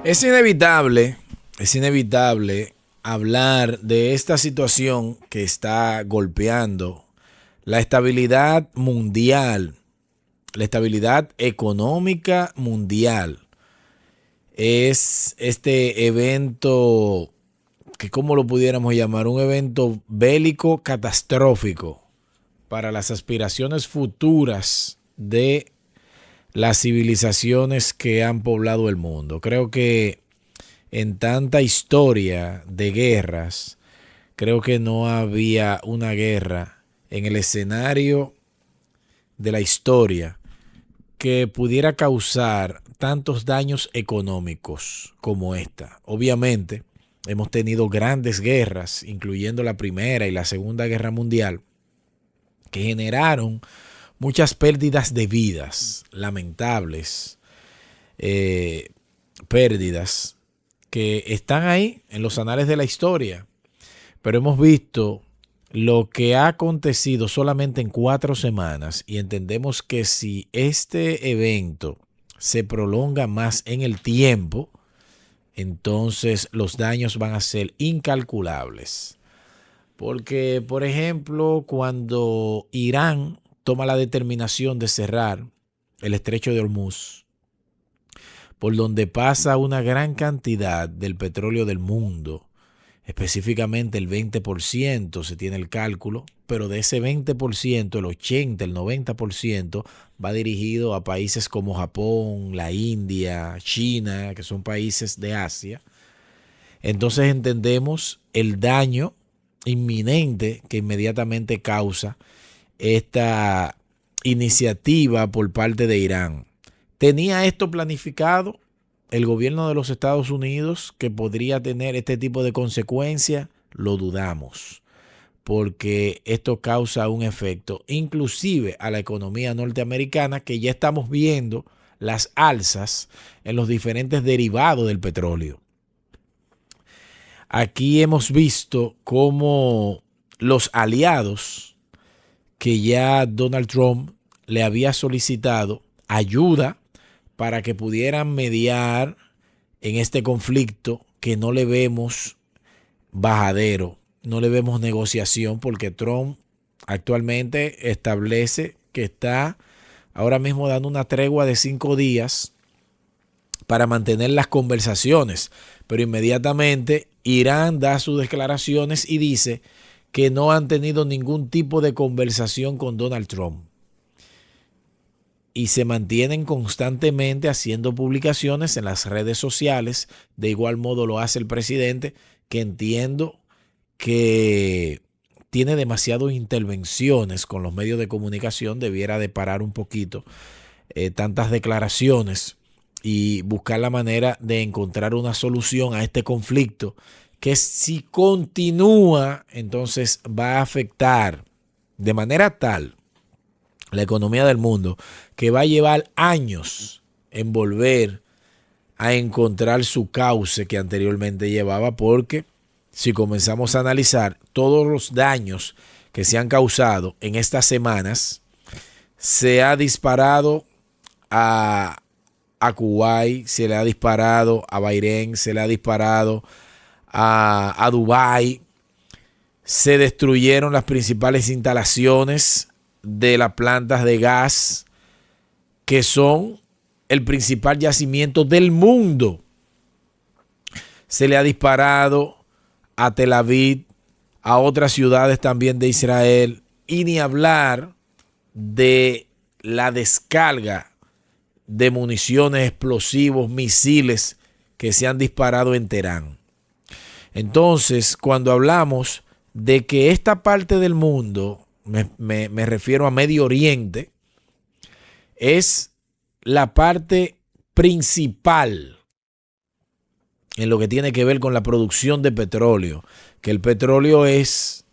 Es inevitable hablar de esta situación que está golpeando la estabilidad mundial, la estabilidad económica mundial. Es este evento que, ¿cómo lo pudiéramos llamar? Un evento bélico catastrófico para las aspiraciones futuras de las civilizaciones que han poblado el mundo. Creo que en tanta historia de guerras, creo que no había una guerra en el escenario de la historia que pudiera causar tantos daños económicos como esta. Obviamente, hemos tenido grandes guerras, incluyendo la Primera y la Segunda Guerra Mundial, que generaron muchas pérdidas de vidas, lamentables pérdidas que están ahí en los anales de la historia. Pero hemos visto lo que ha acontecido solamente en 4 semanas y entendemos que si este evento se prolonga más en el tiempo, entonces los daños van a ser incalculables. Porque, por ejemplo, cuando Irán toma la determinación de cerrar el estrecho de Hormuz, por donde pasa una gran cantidad del petróleo del mundo, específicamente el 20%, se tiene el cálculo, pero de ese 20%, el 80, el 90% va dirigido a países como Japón, la India, China, que son países de Asia. Entonces entendemos el daño inminente que inmediatamente causa esta iniciativa por parte de Irán. ¿Tenía esto planificado el gobierno de los Estados Unidos que podría tener este tipo de consecuencias? Lo dudamos, porque esto causa un efecto inclusive a la economía norteamericana, que ya estamos viendo las alzas en los diferentes derivados del petróleo. Aquí hemos visto cómo los aliados que ya Donald Trump le había solicitado ayuda para que pudieran mediar en este conflicto, que no le vemos bajadero, no le vemos negociación, porque Trump actualmente establece que está ahora mismo dando una tregua de 5 días para mantener las conversaciones, pero inmediatamente Irán da sus declaraciones y dice que no han tenido ningún tipo de conversación con Donald Trump. Y se mantienen constantemente haciendo publicaciones en las redes sociales. De igual modo lo hace el presidente, que entiendo que tiene demasiadas intervenciones con los medios de comunicación. Debiera de parar un poquito tantas declaraciones y buscar la manera de encontrar una solución a este conflicto, que si continúa, entonces va a afectar de manera tal la economía del mundo, que va a llevar años en volver a encontrar su cauce que anteriormente llevaba, porque si comenzamos a analizar todos los daños que se han causado en estas semanas, se ha disparado a Kuwait, se le ha disparado a Bahrein, se le ha disparado a Dubái, se destruyeron las principales instalaciones de las plantas de gas, que son el principal yacimiento del mundo. Se le ha disparado a Tel Aviv, a otras ciudades también de Israel, y ni hablar de la descarga de municiones, explosivos, misiles que se han disparado en Teherán. Entonces, cuando hablamos de que esta parte del mundo, me refiero a Medio Oriente, es la parte principal en lo que tiene que ver con la producción de petróleo, que el petróleo es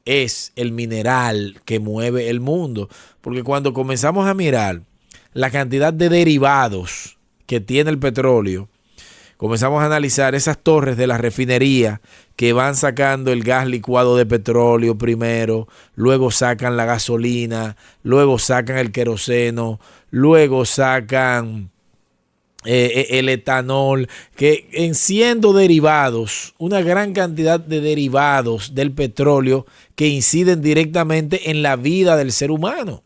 el mineral que mueve el mundo, porque cuando comenzamos a mirar la cantidad de derivados que tiene el petróleo, comenzamos a analizar esas torres de la refinería que van sacando el gas licuado de petróleo primero, luego sacan la gasolina, luego sacan el queroseno, luego sacan el etanol, que en siendo derivados, una gran cantidad de derivados del petróleo que inciden directamente en la vida del ser humano.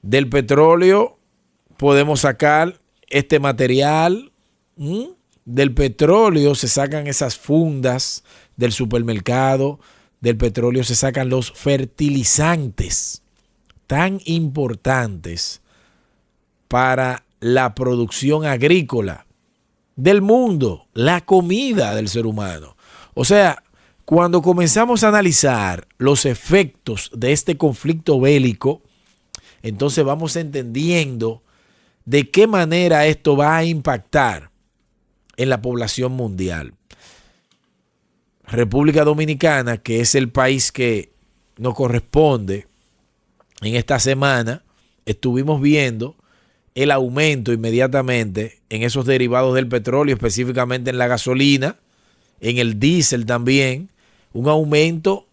Del petróleo podemos sacar este material, del petróleo se sacan esas fundas del supermercado, del petróleo se sacan los fertilizantes tan importantes para la producción agrícola del mundo, la comida del ser humano. O sea, cuando comenzamos a analizar los efectos de este conflicto bélico, entonces vamos entendiendo de qué manera esto va a impactar en la población mundial. República Dominicana, que es el país que nos corresponde, en esta semana estuvimos viendo el aumento inmediatamente en esos derivados del petróleo, específicamente en la gasolina, en el diésel también, un aumento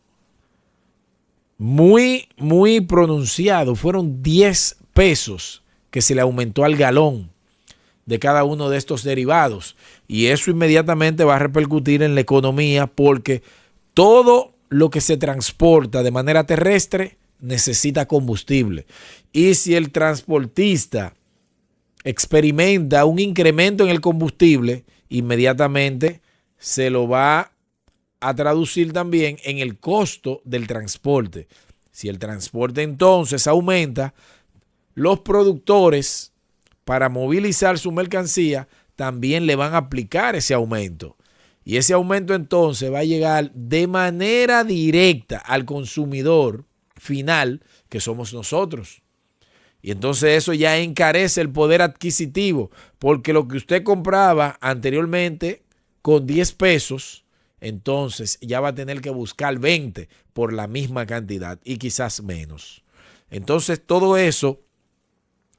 muy, muy pronunciado. Fueron 10 pesos que se le aumentó al galón de cada uno de estos derivados. Y eso inmediatamente va a repercutir en la economía porque todo lo que se transporta de manera terrestre necesita combustible. Y si el transportista experimenta un incremento en el combustible, inmediatamente se lo va a traducir también en el costo del transporte. Si el transporte entonces aumenta, los productores, para movilizar su mercancía, también le van a aplicar ese aumento. Y ese aumento entonces va a llegar de manera directa al consumidor final, que somos nosotros. Y entonces eso ya encarece el poder adquisitivo, porque lo que usted compraba anteriormente con 10 pesos, entonces ya va a tener que buscar 20 por la misma cantidad y quizás menos. Entonces todo eso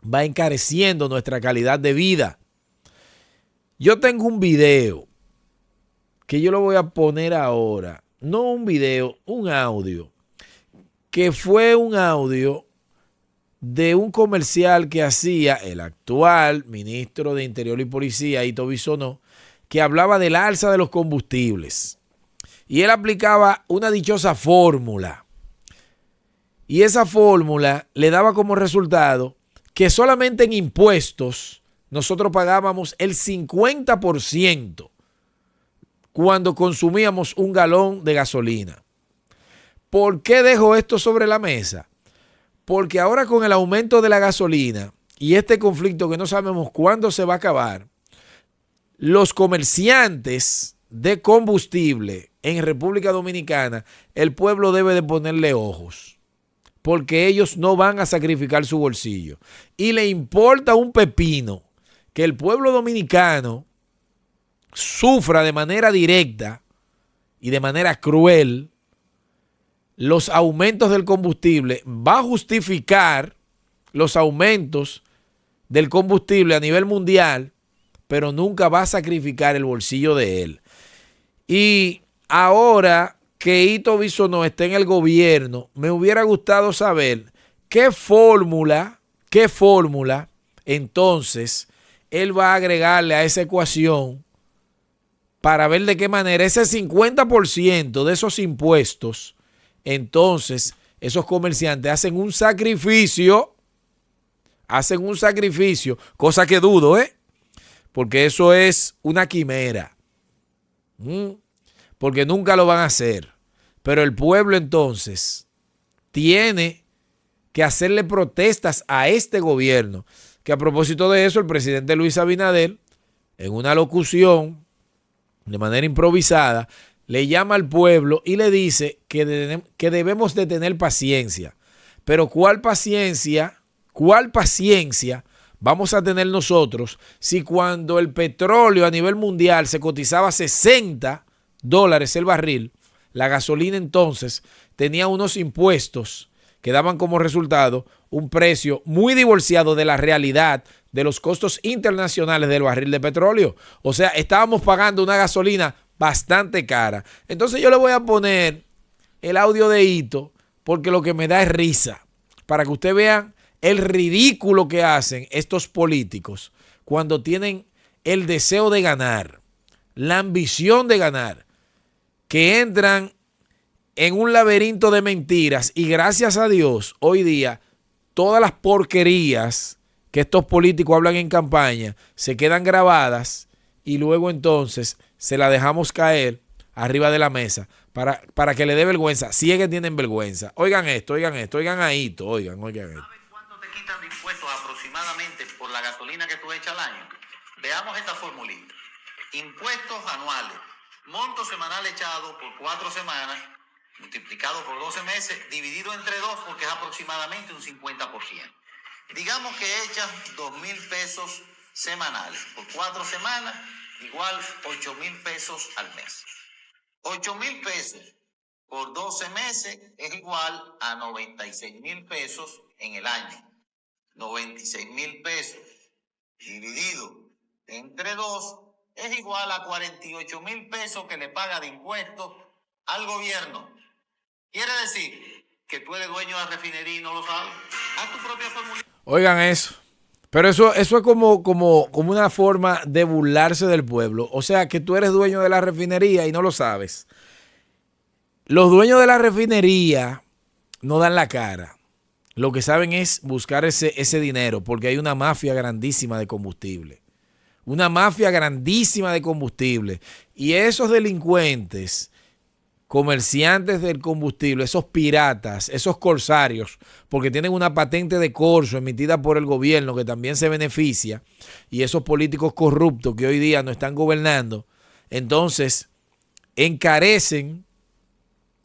va encareciendo nuestra calidad de vida. Yo tengo un video que yo lo voy a poner ahora. No un video, un audio. Que fue un audio de un comercial que hacía el actual ministro de Interior y Policía, Ito Bisonó, que hablaba del alza de los combustibles. Y él aplicaba una dichosa fórmula. Y esa fórmula le daba como resultado que solamente en impuestos nosotros pagábamos el 50% cuando consumíamos un galón de gasolina. ¿Por qué dejo esto sobre la mesa? Porque ahora con el aumento de la gasolina y este conflicto que no sabemos cuándo se va a acabar, los comerciantes de combustible en República Dominicana, el pueblo debe de ponerle ojos, porque ellos no van a sacrificar su bolsillo. Y le importa un pepino que el pueblo dominicano sufra de manera directa y de manera cruel los aumentos del combustible. Va a justificar los aumentos del combustible a nivel mundial, pero nunca va a sacrificar el bolsillo de él. Y ahora que Ito Bisonó está en el gobierno, me hubiera gustado saber qué fórmula entonces él va a agregarle a esa ecuación para ver de qué manera ese 50% de esos impuestos, entonces esos comerciantes hacen un sacrificio, cosa que dudo, porque eso es una quimera, porque nunca lo van a hacer. Pero el pueblo entonces tiene que hacerle protestas a este gobierno, que a propósito de eso el presidente Luis Abinader, en una locución de manera improvisada, le llama al pueblo y le dice que debemos de tener paciencia. Pero ¿cuál paciencia vamos a tener nosotros si cuando el petróleo a nivel mundial se cotizaba $60 el barril, la gasolina entonces tenía unos impuestos que daban como resultado un precio muy divorciado de la realidad de los costos internacionales del barril de petróleo? O sea, estábamos pagando una gasolina bastante cara. Entonces yo le voy a poner el audio de Ito porque lo que me da es risa, para que ustedes vean el ridículo que hacen estos políticos cuando tienen el deseo de ganar, la ambición de ganar, que entran en un laberinto de mentiras y gracias a Dios hoy día todas las porquerías que estos políticos hablan en campaña se quedan grabadas y luego entonces se la dejamos caer arriba de la mesa para que le dé vergüenza, si es que tienen vergüenza. Oigan esto, oigan esto, oigan ahí, oigan esto. ¿Sabes cuánto te quitan de impuestos aproximadamente por la gasolina que tú echas al año? Veamos esta formulita. Impuestos anuales, monto semanal echado por 4 semanas, multiplicado por 12 meses, dividido entre 2 porque es aproximadamente un 50%. Digamos que echas 2,000 pesos semanales por 4 semanas, igual 8,000 pesos al mes. 8,000 pesos por 12 meses es igual a 96,000 pesos en el año. 96,000 pesos dividido entre 2 es igual a 48,000 pesos que le paga de impuestos al gobierno. Quiere decir que tú eres dueño de la refinería y no lo sabes. Haz tu propia fórmula. Oigan eso. Pero eso es como una forma de burlarse del pueblo. O sea, que tú eres dueño de la refinería y no lo sabes. Los dueños de la refinería no dan la cara. Lo que saben es buscar ese dinero porque hay una mafia grandísima de combustible. Una mafia grandísima de combustible. Y esos delincuentes, comerciantes del combustible, esos piratas, esos corsarios, porque tienen una patente de corso emitida por el gobierno que también se beneficia, y esos políticos corruptos que hoy día no están gobernando, entonces encarecen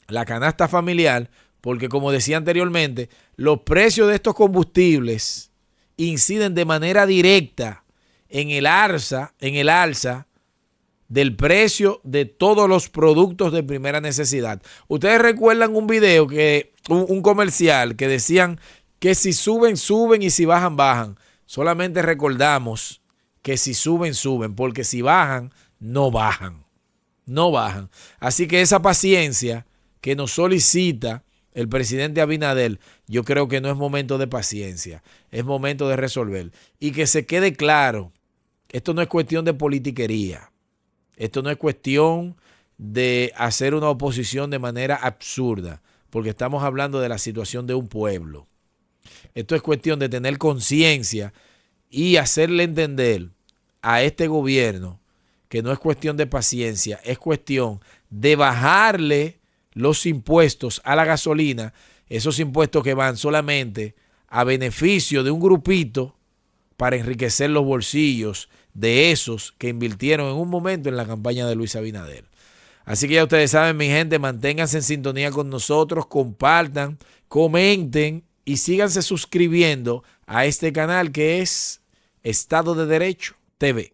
la canasta familiar, porque como decía anteriormente, los precios de estos combustibles inciden de manera directa en el alza del precio de todos los productos de primera necesidad. Ustedes recuerdan un video, un comercial que decían que si suben, suben y si bajan, bajan. Solamente recordamos que si suben, suben, porque si bajan, no bajan. No bajan. Así que esa paciencia que nos solicita el presidente Abinader, yo creo que no es momento de paciencia, es momento de resolver. Y que se quede claro, esto no es cuestión de politiquería. Esto no es cuestión de hacer una oposición de manera absurda, porque estamos hablando de la situación de un pueblo. Esto es cuestión de tener conciencia y hacerle entender a este gobierno que no es cuestión de paciencia, es cuestión de bajarle los impuestos a la gasolina, esos impuestos que van solamente a beneficio de un grupito para enriquecer los bolsillos de esos que invirtieron en un momento en la campaña de Luis Abinader. Así que ya ustedes saben, mi gente, manténganse en sintonía con nosotros, compartan, comenten y síganse suscribiendo a este canal que es Estado de Derecho TV.